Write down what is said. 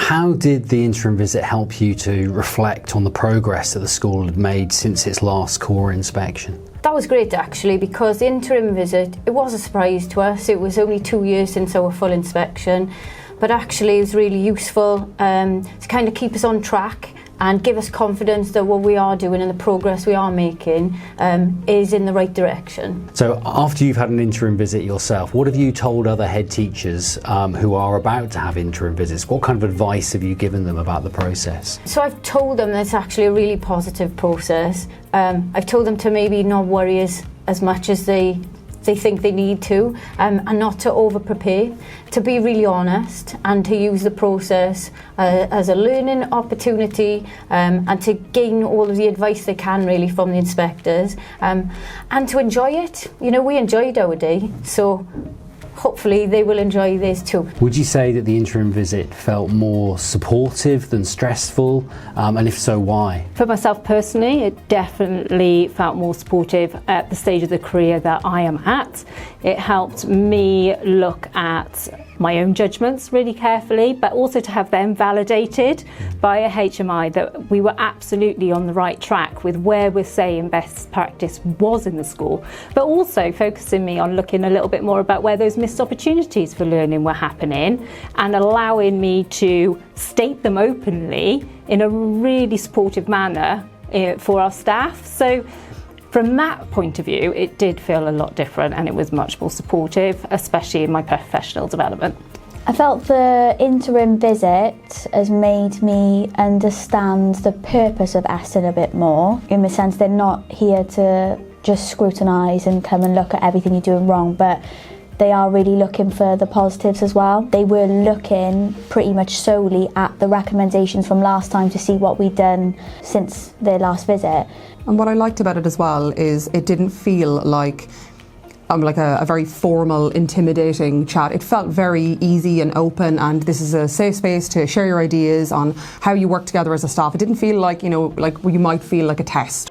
How did the interim visit help you to reflect on the progress that the school had made since its last core inspection? That was great actually, because the interim visit, it was a surprise to us. It was only 2 years since our full inspection, but actually it was really useful to kind of keep us on track and give us confidence that what we are doing and the progress we are making is in the right direction. So after you've had an interim visit yourself, what have you told other head teachers who are about to have interim visits? What kind of advice have you given them about the process? So I've told them that it's actually a really positive process. I've told them to maybe not worry as much as they think they need to, and not to over-prepare, to be really honest and to use the process as a learning opportunity, and to gain all of the advice they can really from the inspectors, and to enjoy it. You know, we enjoyed our day, so hopefully they will enjoy this too. Would you say that the interim visit felt more supportive than stressful? And if so, why? For myself personally, it definitely felt more supportive at the stage of the career that I am at. It helped me look at my own judgments really carefully, but also to have them validated by a HMI that we were absolutely on the right track with where we're saying best practice was in the school, but also focusing me on looking a little bit more about where those missed opportunities for learning were happening and allowing me to state them openly in a really supportive manner for our staff. So from that point of view, it did feel a lot different and it was much more supportive, especially in my professional development. I felt the interim visit has made me understand the purpose of Estyn a bit more, in the sense they're not here to just scrutinise and come and look at everything you're doing wrong, but they are really looking for the positives as well. They were looking pretty much solely at the recommendations from last time to see what we'd done since their last visit. And what I liked about it as well is it didn't feel like a very formal, intimidating chat. It felt very easy and open, and this is a safe space to share your ideas on how you work together as a staff. It didn't feel like, you know, like you might feel like a test.